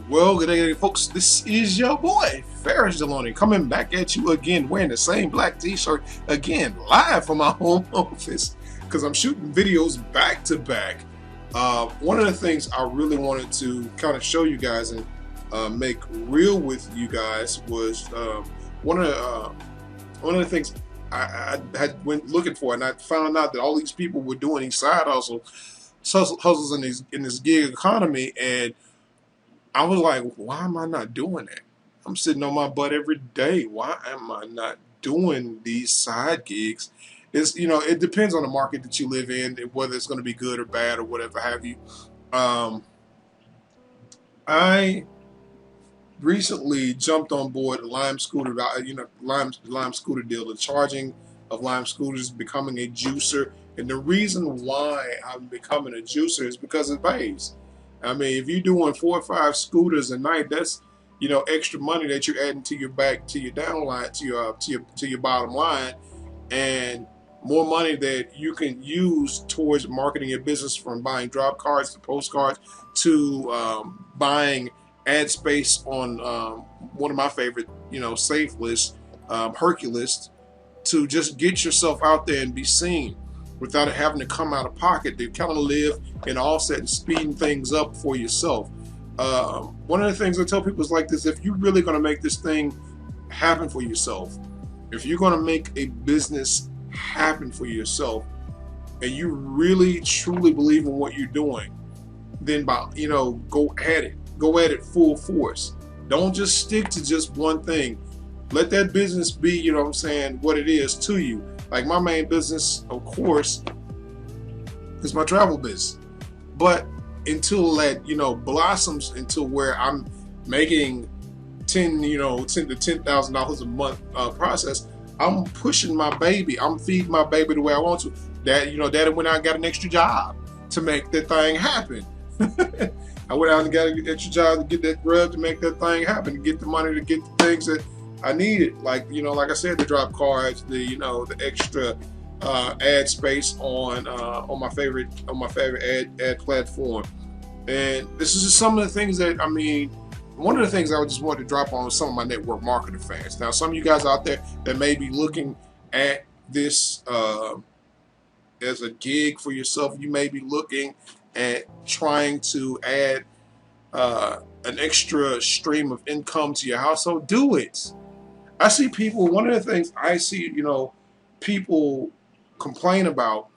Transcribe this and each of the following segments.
Well, good day, folks. This is your boy, Ferris Deloney, coming back at you again, wearing the same black t-shirt, again, live from my home office, because I'm shooting videos back to back. One of the things I really wanted to kind of show you guys and make real with you guys was one of the things I had went looking for, and I found out that all these people were doing these side hustles in this gig economy, and I was like, why am I not doing that? I'm sitting on my butt every day. Why am I not doing these side gigs? It depends on the market that you live in, whether it's going to be good or bad or whatever have you. Um, I recently jumped on board the Lime Scooter, Lime Scooter deal. The charging of Lime Scooters is becoming a juicer, and the reason why I'm becoming a juicer is because it pays. I mean, if you're doing 4 or 5 scooters a night, that's extra money that you're adding to your downline, to your bottom line, and more money that you can use towards marketing your business, from buying drop cards to postcards to buying ad space on one of my favorite safe lists, Herculist, to just get yourself out there and be seen without it having to come out of pocket. They kind of live in offset and speeding things up for yourself. One of the things I tell people is like this: if you're really going to make this thing happen for yourself, if you're going to make a business happen for yourself, and you really truly believe in what you're doing, then go at it full force. Don't just stick to just one thing. Let that business be, what it is to you. Like my main business, of course, is my travel business. But until that, blossoms into where I'm making $10 to $10,000 a month process, I'm pushing my baby. I'm feeding my baby the way I want to. Daddy went out and got an extra job to make that thing happen. I went out and got an extra job to get that grub to make that thing happen, to get the money to get the things that I needed, like I said, the drop cards, the extra ad space on my favorite ad platform. And this is just some of the things that one of the things I just wanted to drop on some of my network marketer fans. Now, some of you guys out there that may be looking at this as a gig for yourself, you may be looking at trying to add an extra stream of income to your household. Do it. I see people, one of the things I see, people complain about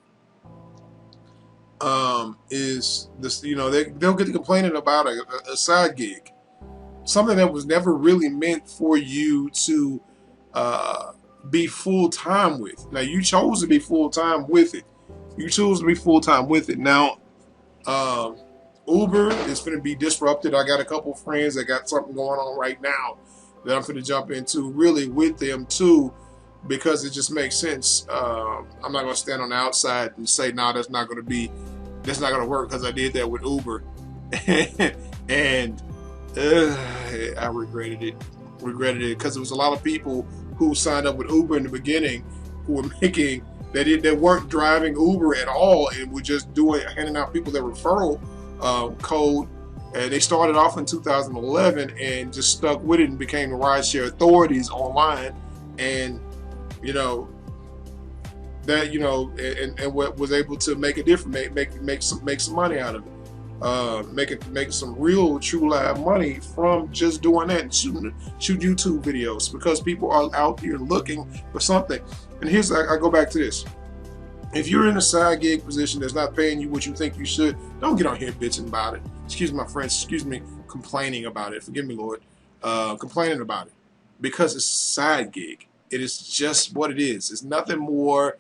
is this, they'll get to complaining about a side gig, something that was never really meant for you to be full-time with. Now, you chose to be full-time with it. Now, Uber is going to be disrupted. I got a couple friends that got something going on right now that I'm going to jump into really with them too, because it just makes sense. I'm not going to stand on the outside and say, no, that's not going to work, because I did that with Uber. And I regretted it because there was a lot of people who signed up with Uber in the beginning who were making, that weren't driving Uber at all, and were just handing out people their referral code. And they started off in 2011 and just stuck with it and became the rideshare authorities online, and and what was able to make a difference, make some money out of it, make some real true live money from just doing that and shoot YouTube videos, because people are out here looking for something. And I go back to this: if you're in a side gig position that's not paying you what you think you should, don't get on here bitching about it. Excuse my French, complaining about it. Forgive me, Lord. Complaining about it, because it's a side gig. It is just what it is. It's nothing more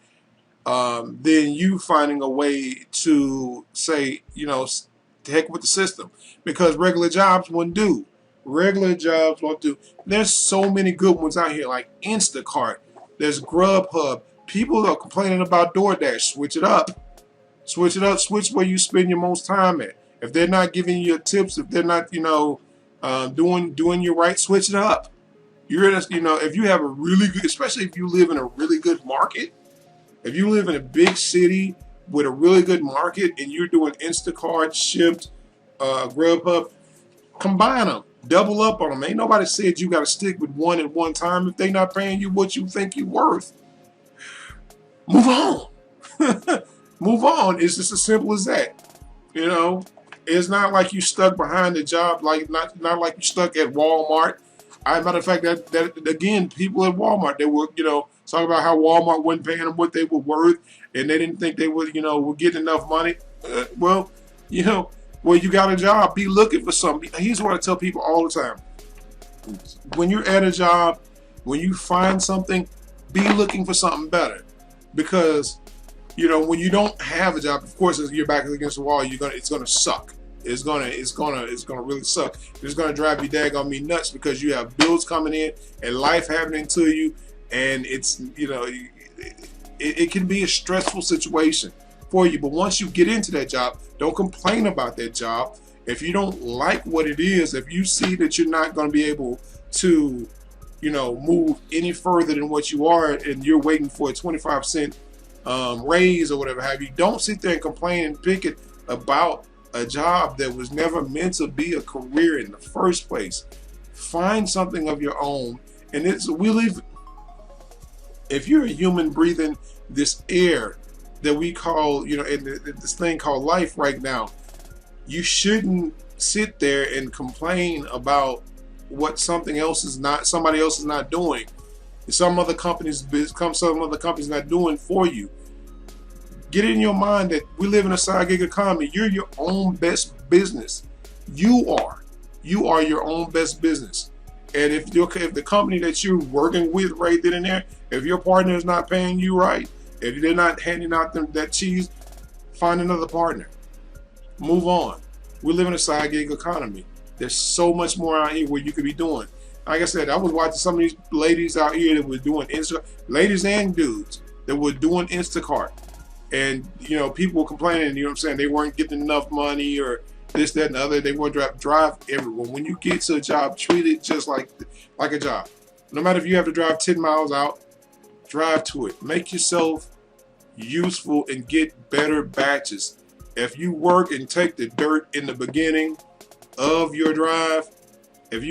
than you finding a way to say, to heck with the system, because regular jobs won't do. There's so many good ones out here, like Instacart. There's Grubhub. People are complaining about DoorDash. Switch it up. Switch where you spend your most time at. If they're not giving you tips, if they're not, doing you right, switch it up. If you have a really good, especially if you live in a really good market, if you live in a big city with a really good market and you're doing Instacart, Shipt, Grubhub, Combine them. Double up on them. Ain't nobody said you got to stick with one at one time. If they not paying you what you think you're worth, move on. Move on. It's just as simple as that. You know, it's not like you stuck behind the job, like not like you stuck at Walmart. Matter of fact, that again, people at Walmart, they were, talking about how Walmart wasn't paying them what they were worth, and they didn't think they would, were getting enough money. Well, well, you got a job, be looking for something. Here's what I tell people all the time: when you're at a job, when you find something, be looking for something better, because when you don't have a job, of course, your back is against the wall. It's gonna suck. It's gonna really suck. It's gonna drive you daggone me nuts because you have bills coming in and life happening to you, and it's it can be a stressful situation for you. But once you get into that job, don't complain about that job. If you don't like what it is, if you see that you're not going to be able to, move any further than what you are, and you're waiting for a 25-cent raise or whatever have you, don't sit there and complain and pick it about a job that was never meant to be a career in the first place. Find something of your own. And if you're a human breathing this air that we call, and this thing called life right now, you shouldn't sit there and complain about what somebody else is not doing. Some other companies not doing for you. Get it in your mind that we live in a side gig economy. You're your own best business. You are your own best business. And if the company that you're working with right then and there, if your partner is not paying you right, if they're not handing out that cheese, find another partner. Move on. We live in a side gig economy. There's so much more out here where you could be doing. Like I said, I was watching some of these ladies out here that were doing ladies and dudes that were doing Instacart. And, people were complaining, they weren't getting enough money or this, that, and the other. They want to drive everywhere. When you get to a job, treat it just like a job. No matter if you have to drive 10 miles out, drive to it. Make yourself useful and get better batches. If you work and take the dirt in the beginning of your drive, and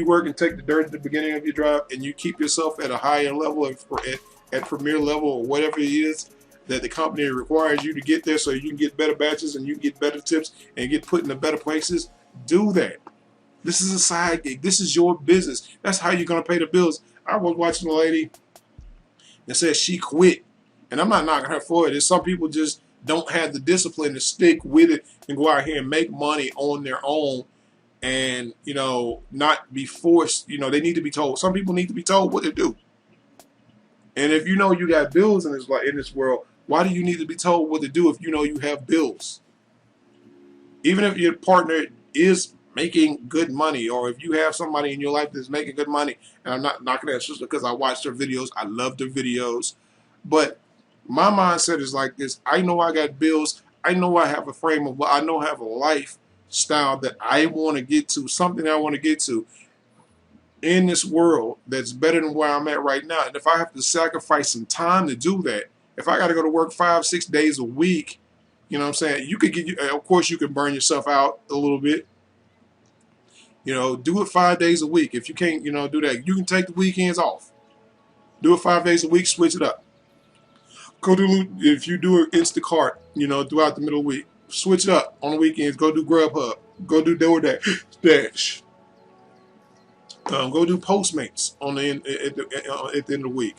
you keep yourself at a higher level, at premier level or whatever it is that the company requires you to get there so you can get better batches and you can get better tips and get put in better places, do that. This is a side gig. This is your business. That's how you're going to pay the bills. I was watching a lady that said she quit. And I'm not knocking her for it. Some people just don't have the discipline to stick with it and go out here and make money on their own and, not be forced. They need to be told. Some people need to be told what to do. And if you got bills in this world, why do you need to be told what to do if you have bills? Even if your partner is making good money, or if you have somebody in your life that's making good money, and I'm not knocking that sister because I watched her videos. I love her videos. But my mindset is like this. I know I got bills. I know I have I know I have a lifestyle that I want to get to, something I want to get to in this world that's better than where I'm at right now. And if I have to sacrifice some time to do that, if I got to go to work 5-6 days a week, you could of course you can burn yourself out a little bit. Do it 5 days a week. If you can't, do that, you can take the weekends off. Do it 5 days a week, switch it up. If you do an Instacart, throughout the middle of the week, switch it up on the weekends. Go do Grubhub. Go do DoorDash. Go do Postmates at the end of the week.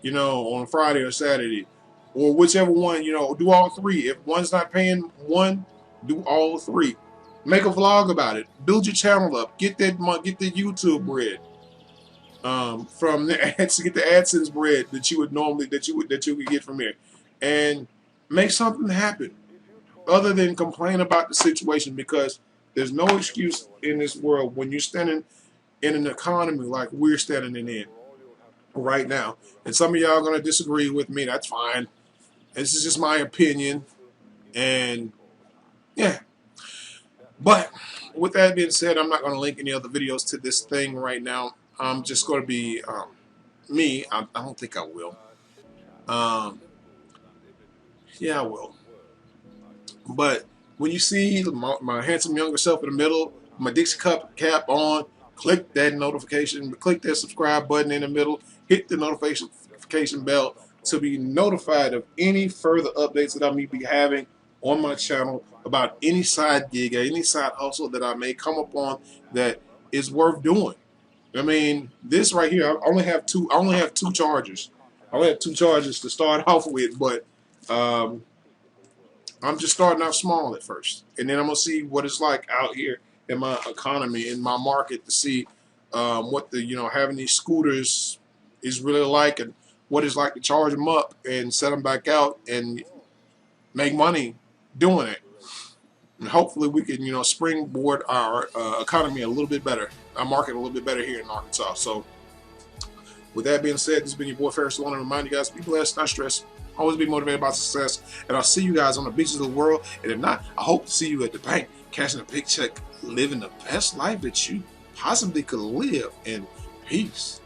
On Friday or Saturday, or whichever one. Do all three. If one's not paying one, do all three. Make a vlog about it. Build your channel up. Get the YouTube bread. From the ads, get the AdSense bread that you could get from here, and make something happen. Other than complain about the situation, because there's no excuse in this world when you're standing in an economy like we're standing in right now. And some of y'all are going to disagree with me. That's fine. This is just my opinion. And yeah. But with that being said, I'm not going to link any other videos to this thing right now. I'm just going to be me. I don't think I will. Yeah, I will. But when you see my handsome younger self in the middle, my Dixie Cup cap on, click that notification, click that subscribe button in the middle, hit the notification bell to be notified of any further updates that I may be having on my channel about any side gig or any side hustle that I may come upon that is worth doing. I mean, this right here, I only have two. I only have two chargers. I only have two chargers to start off with, but um, I'm just starting out small at first, and then I'm gonna see what it's like out here in my economy, in my market, to see what the having these scooters is really like, and what it's like to charge them up and set them back out and make money doing it. And hopefully we can springboard our economy a little bit better, our market a little bit better here in Arkansas. So with that being said, this has been your boy Ferris. I want to remind you guys, be blessed, not stressed. Always be motivated by success. And I'll see you guys on the beaches of the world. And if not, I hope to see you at the bank, cashing a big check, living the best life that you possibly could live in peace.